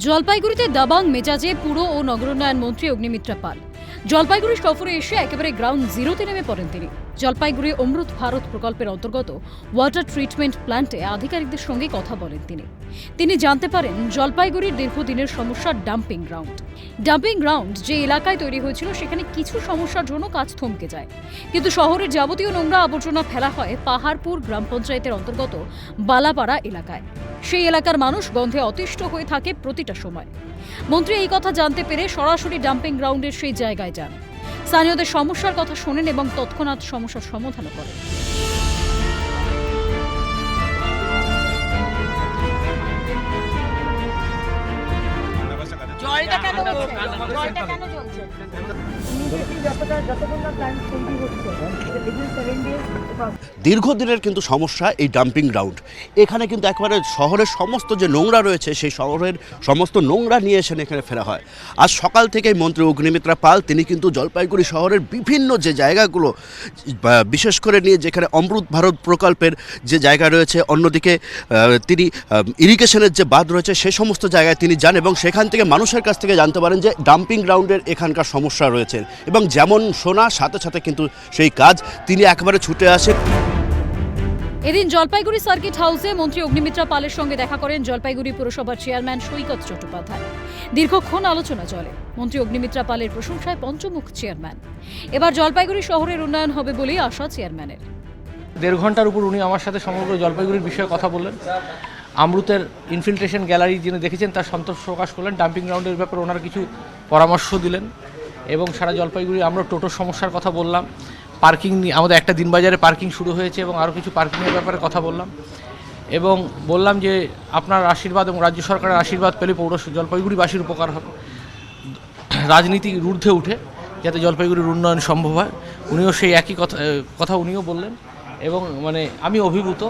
জলপাইগুড়িতে দাবাং মেজাজে পুর ও নগরোন্নয়ন মন্ত্রী অগ্নিমিত্রা পাল জলপাইগুড়ি সফরে এসে একেবারে গ্রাউন্ড জিরোতে নেমে পড়েন তিনি। জলপাইগুড়ি অমৃত ভারত প্রকল্পের অন্তর্গত ওয়াটার ট্রিটমেন্ট প্ল্যান্টে আধিকারিকদের সঙ্গে কথা বলেন তিনি জানতে পারেন জলপাইগুড়ির দীর্ঘদিনের সমস্যা ডাম্পিং গ্রাউন্ড যে এলাকায় তৈরি হয়েছিল সেখানে কিছু সমস্যার জন্য কাজ থমকে যায়, কিন্তু শহরের যাবতীয় নোংরা আবর্জনা ফেলা হয় পাহাড়পুর গ্রাম পঞ্চায়েতের অন্তর্গত বালাপাড়া এলাকায়। সেই এলাকার মানুষ গন্ধে অতিষ্ঠ হয়ে থাকে প্রতিটা সময়। মন্ত্রী এই কথা জানতে পেরে সরাসরি ডাম্পিং গ্রাউন্ডের সেই জায়গায় যান, স্থানীয়দের সমস্যার কথা শোনেন এবং তৎক্ষণাৎ সমস্যার সমাধান করেন। দীর্ঘদিনের কিন্তু সমস্যা এই ডাম্পিং গ্রাউন্ড। এখানে কিন্তু একেবারে শহরের সমস্ত যে নোংরা রয়েছে সেই শহরের সমস্ত নোংরা নিয়ে এসে এখানে ফেরা হয়। আজ সকাল থেকেই মন্ত্রী অগ্নিমিত্রা পাল তিনি কিন্তু জলপাইগুড়ি শহরের বিভিন্ন যে জায়গাগুলো, বিশেষ করে নিয়ে যেখানে অমৃত ভারত প্রকল্পের যে জায়গা রয়েছে, অন্যদিকে তিনি ইরিগেশনের যে বাঁধ রয়েছে সে সমস্ত জায়গায় তিনি যান এবং সেখান থেকে মানুষের কাছ থেকে জানতে পারেন যে ডাম্পিং গ্রাউন্ডের এখানকার সমস্যা রয়েছে এবং যেমন শোনা সাথে সাথে কিন্তু সেই কাজ তিনি একেবারে ছুটে আসেন। এদিন জলপাইগুড়ি সার্কিট হাউসে মন্ত্রী অগ্নিমিত্রা পালের সঙ্গে দেখা করেন জলপাইগুড়ি পুরসভার চেয়ারম্যান সৈকত চট্টোপাধ্যায়। দীর্ঘক্ষণ আলোচনা চলে। মন্ত্রী অগ্নিমিত্রা পালের প্রশংসায় পঞ্চমুখ চেয়ারম্যান। এবার জলপাইগুড়ি শহরের উন্নয়ন হবে বলেই আশা চেয়ারম্যানের। 1.5 ঘন্টার উপর উনি আমার সাথে সমগ্র জলপাইগুড়ির বিষয়ে কথা বললেন। অমৃতের ইনফিল্ট্রেশন গ্যালারি যিনি দেখেছেন তার সন্তোষ প্রকাশ করলেন। ডাম্পিং গ্রাউন্ডের ব্যাপারে ওনারা কিছু পরামর্শ দিলেন এবং সারা জলপাইগুড়ি আমরা টোটোর সমস্যার কথা বললাম। পার্কিং নিয়ে আমাদের একটা দিনবাজারে পার্কিং শুরু হয়েছে এবং আরও কিছু পার্কিংয়ের ব্যাপারে কথা বললাম এবং বললাম যে আপনার আশীর্বাদ এবং রাজ্য সরকারের আশীর্বাদ পেলে জলপাইগুড়িবাসীর উপকার হবে। রাজনীতির ঊর্ধ্বে উঠে যাতে জলপাইগুড়ির উন্নয়ন সম্ভব হয়, উনিও সেই একই কথা উনিও বললেন এবং আমি অভিভূত।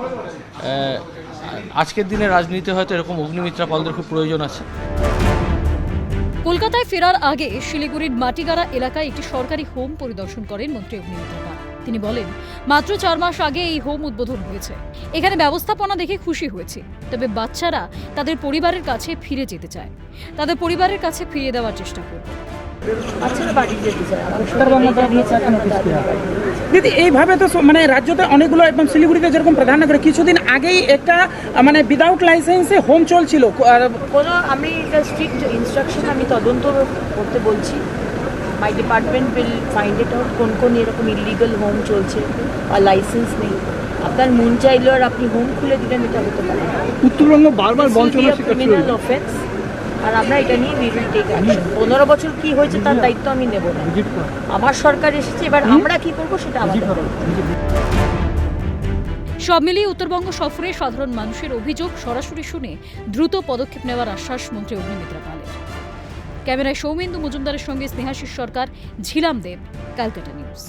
আজকের দিনে রাজনীতি হয়তো এরকম অগ্নিমিত্রা পালদের খুব প্রয়োজন আছে। কলকাতায় ফেরার আগে শিলিগুড়ির মাটিগাড়া এলাকায় একটি সরকারি হোম পরিদর্শন করেন মন্ত্রী অগ্নিমিত্রা পাল। তিনি বলেন, মাত্র 4 মাস আগে এই হোম উদ্বোধন হয়েছে। এখানে ব্যবস্থাপনা দেখে খুশি হয়েছে, তবে বাচ্চারা তাদের পরিবারের কাছে ফিরে যেতে চায়। তাদের পরিবারের কাছে ফিরিয়ে দেওয়ার চেষ্টা করবে। দিদি এইভাবে তো রাজ্যতে অনেকগুলো এবং শিলিগুড়িতে যেরকম প্রধান নগরে কিছুদিন আগেই একটা উইদাউট লাইসেন্সে হোম চলছিল। আমি স্ট্রিক্ট ইনস্ট্রাকশন আমি তদন্ত করতে বলছি। মাই department will find it out কোন এরকম ইলিগাল হোম চলছে আর লাইসেন্স নেই। আপনার মন চাইলো আর আপনি হোম খুলে দিলেন, এটা হতে পারে। উত্তরবঙ্গ বারবার বঞ্চনার শিকার ক্রিমিনাল অফেন্স আর আমরা এটা নিয়ে উই উইল টেক অ্যাকশন। 15 বছর কি হয়েছে তার দায়িত্ব আমি নেব না। আমার সরকার এসেছে, এবার আমরা কি করবো সেটা আমাদের। সব মিলিয়ে উত্তরবঙ্গ সফরে সাধারণ মানুষের অভিযোগ সরাসরি শুনে দ্রুত পদক্ষেপ নেওয়ার আশ্বাস মন্ত্রী অগ্নিমিত্রা পালের। ক্যামেরায় সৌমেন্দু মজুমদারের সঙ্গে স্নেহাশিস সরকার, ঝিলাম দেব, ক্যালকাটা নিউজ।